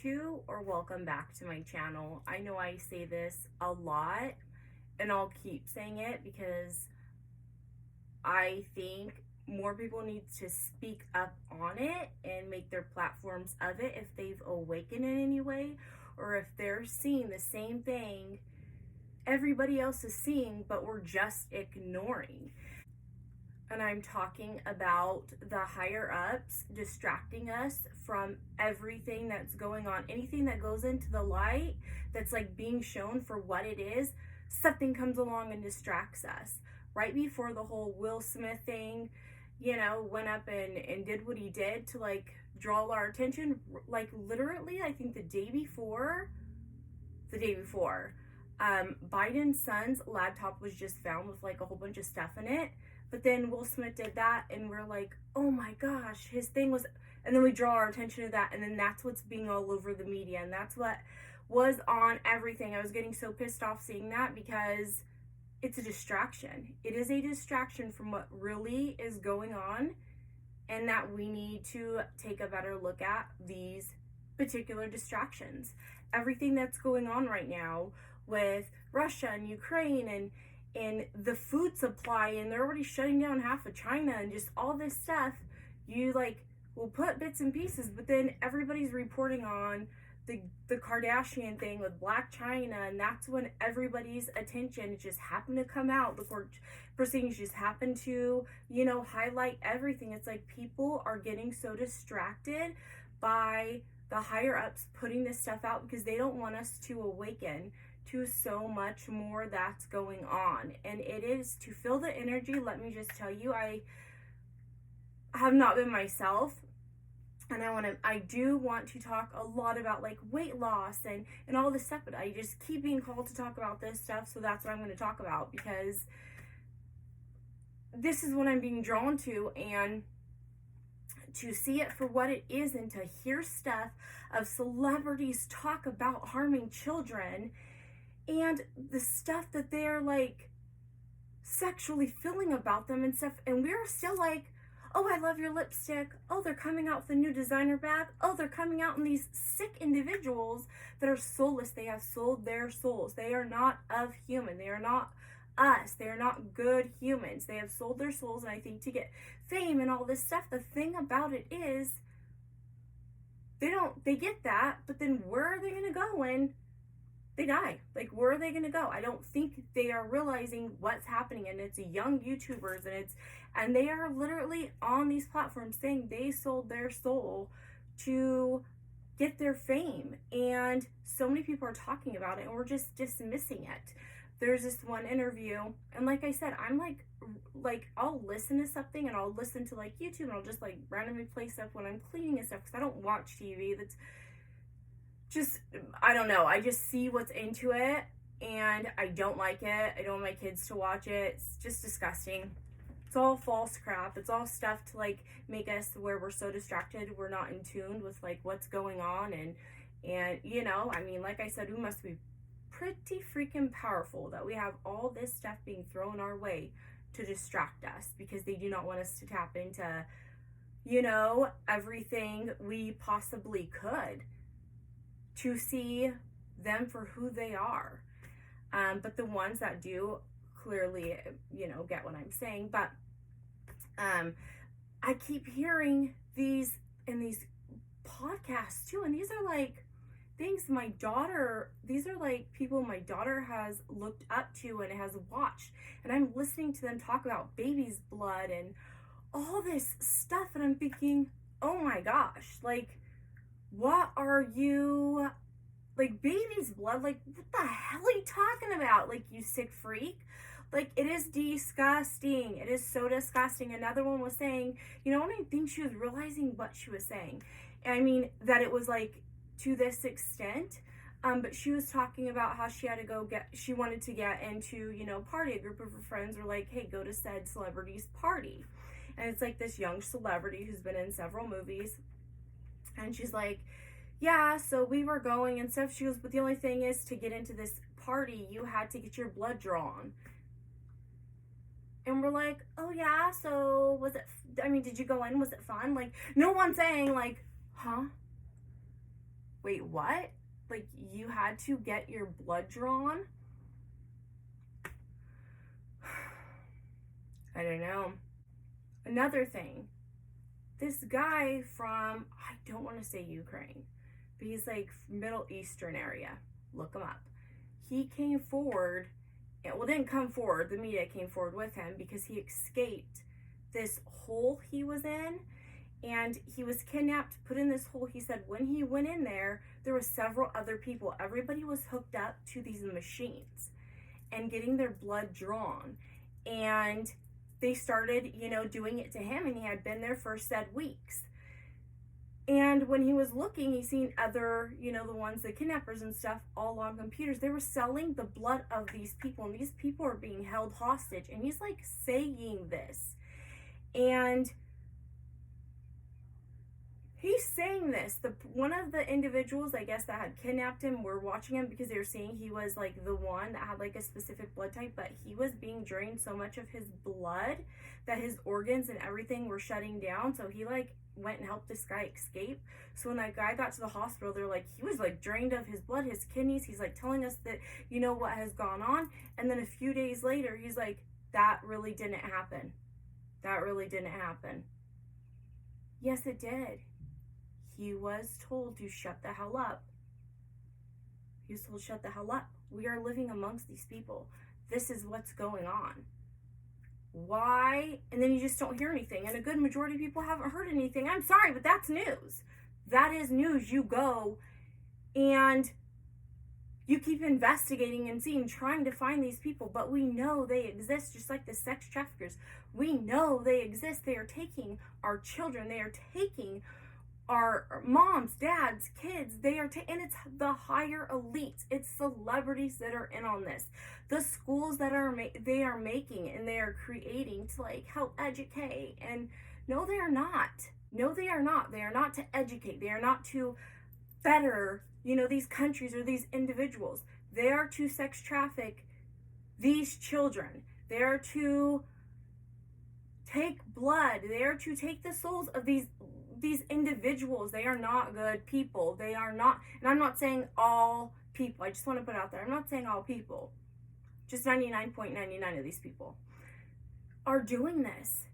to or welcome back to my channel. I know I say this a lot and I'll keep saying it because I think more people need to speak up on it and make their platforms of it if they've awakened in any way, or if they're seeing the same thing everybody else is seeing but we're just ignoring. And I'm talking about the higher ups distracting us from everything that's going on. Anything that goes into the light that's like being shown for what it is, something comes along and distracts us. Right before the whole Will Smith thing, went up and did what he did to like draw our attention, like literally, I think the day before, Biden's son's laptop was just found with like a whole bunch of stuff in it. But then Will Smith did that, and we're like, oh my gosh, his thing was, and then we draw our attention to that, and then that's what's being all over the media, and that's what was on everything. I was getting so pissed off seeing that because it's a distraction. It is a distraction from what really is going on, and that we need to take a better look at these particular distractions. Everything that's going on right now with Russia and Ukraine and the food supply, and they're already shutting down half of China and just all this stuff, you like will put bits and pieces, but then everybody's reporting on the Kardashian thing with Black China, and that's when everybody's attention just happened to come out. The court proceedings just happened to, highlight everything. It's like people are getting so distracted by the higher ups putting this stuff out because they don't want us to awaken to so much more that's going on. And it is to feel the energy. Let me just tell you, I have not been myself, and I do want to talk a lot about like weight loss and all this stuff, but I just keep being called to talk about this stuff, so that's what I'm going to talk about because this is what I'm being drawn to, and to see it for what it is, and to hear stuff of celebrities talk about harming children and the stuff that they're like sexually feeling about them and stuff, and we're still like, oh, I love your lipstick. Oh, they're coming out with a new designer bag. Oh, they're coming out in these sick individuals that are soulless. They have sold their souls. They are not of human. They are not us. They are not good humans. They have sold their souls, and I think to get fame and all this stuff. The thing about it is they get that, but then where are they going to go when they die? Like, where are they going to go? I don't think they are realizing what's happening, and it's young YouTubers, and they are literally on these platforms saying they sold their soul to get their fame, and so many people are talking about it, and we're just dismissing it. There's this one interview, and like I said, I'm like I'll listen to something, and I'll listen to like YouTube, and I'll just like randomly play stuff when I'm cleaning and stuff because I don't watch TV. That's just, I don't know, I just see what's into it, and I don't like it. I don't want my kids to watch it. It's just disgusting. It's all false crap. It's all stuff to like make us where we're so distracted we're not in tune with like what's going on, and I mean, like I said, we must be pretty freaking powerful that we have all this stuff being thrown our way to distract us, because they do not want us to tap into everything we possibly could to see them for who they are. But the ones that do clearly, get what I'm saying. But I keep hearing these in these podcasts too, and these are like things these are like people my daughter has looked up to and has watched, and I'm listening to them talk about baby's blood and all this stuff, and I'm thinking, oh my gosh, like, what are you, like, baby's blood? Like, what the hell are you talking about? Like, you sick freak? Like, it is disgusting. It is so disgusting. Another one was saying, I don't even think she was realizing what she was saying. I mean, that it was like to this extent. But she was talking about how she wanted to get into, party. A group of her friends were like, hey, go to said celebrity's party. And it's like this young celebrity who's been in several movies. And she's like, yeah, so we were going and stuff. She goes, but the only thing is, to get into this party, you had to get your blood drawn. And we're like, oh yeah, so did you go in? Was it fun? Like, no one's saying like, huh? wait, what? Like, you had to get your blood drawn? I don't know. Another thing, this guy from, I don't want to say Ukraine, but he's like Middle Eastern area. Look him up. He came forward, well, didn't come forward, the media came forward with him because he escaped this hole he was in, and he was kidnapped, put in this hole. He said when he went in there, there were several other people. Everybody was hooked up to these machines and getting their blood drawn. And they started, doing it to him, and he had been there for said weeks. And when he was looking, he seen other, the ones, the kidnappers and stuff, all on computers. They were selling the blood of these people, and these people are being held hostage. And he's like saying this. And he's saying this. One of the individuals, I guess, that had kidnapped him were watching him because they were saying he was like the one that had like a specific blood type, but he was being drained so much of his blood that his organs and everything were shutting down. So he like went and helped this guy escape. So when that guy got to the hospital, they're like, he was like drained of his blood, his kidneys. He's like telling us that, what has gone on. And then a few days later, he's like, that really didn't happen. That really didn't happen. Yes, it did. He was told to shut the hell up. He was told to shut the hell up. We are living amongst these people. This is what's going on. Why? And then you just don't hear anything. And a good majority of people haven't heard anything. I'm sorry, but that's news. That is news. You go and you keep investigating and seeing, trying to find these people. But we know they exist, just like the sex traffickers. We know they exist. They are taking our children. They are taking our moms, dads, kids. They are and it's the higher elites. It's celebrities that are in on this. The schools that they are making and they are creating to like help educate. And no, they are not. No, they are not. They are not to educate. They are not to better, these countries or these individuals. They are to sex traffic these children. They are to take blood. They are to take the souls of these individuals. They are not good people. They are not, and I'm not saying all people. I just want to put out there, I'm not saying all people. Just 99.99 of these people are doing this.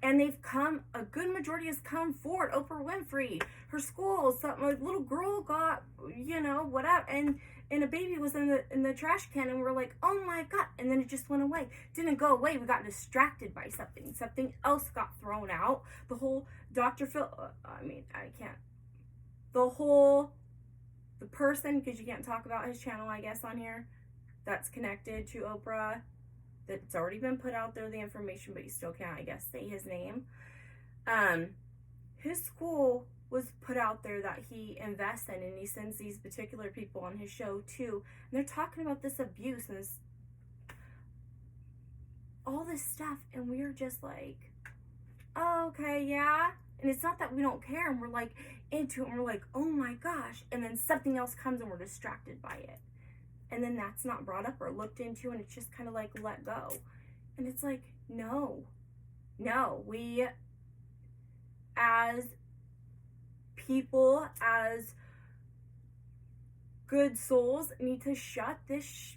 And a good majority has come forward. Oprah Winfrey, her school, a little girl got, whatever, and a baby was in the trash can, and we're like, oh my God. And then it just went away. Didn't go away. We got distracted by something. Something else got thrown out. The whole Dr. Phil, I can't. The person, because you can't talk about his channel, I guess, on here, that's connected to Oprah, that's already been put out there, the information, but you still can't, I guess, say his name. His school was put out there that he invests in, and he sends these particular people on his show too, and they're talking about this abuse and all this stuff, and we're just like, oh, okay, yeah. And it's not that we don't care, and we're like into it, and we're like, oh my gosh, and then something else comes and we're distracted by it, and then that's not brought up or looked into, and it's just kind of like let go. And it's like, no, we as people, as good souls, need to shut this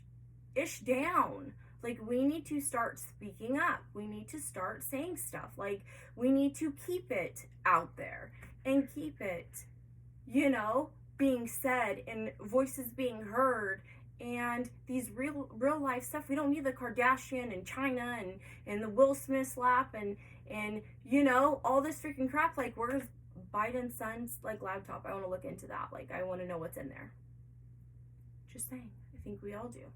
ish down. Like, we need to start speaking up. We need to start saying stuff. Like, we need to keep it out there and keep it, being said and voices being heard, and these real life stuff. We don't need the Kardashian and China and the Will Smith slap and all this freaking crap. Like, where's Biden's son's like laptop? I want to look into that. Like, I want to know what's in there. Just saying. I think we all do.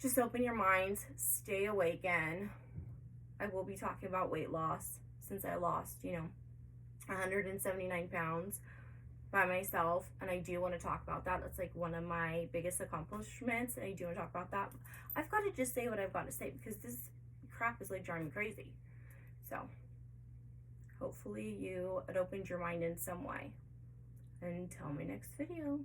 Just open your minds, stay awaken. I will be talking about weight loss, since I lost, 179 pounds by myself, and I do want to talk about that. That's like one of my biggest accomplishments, and I do want to talk about that. I've got to just say what I've got to say, because this crap is like driving me crazy. So hopefully it opened your mind in some way. Until my next video.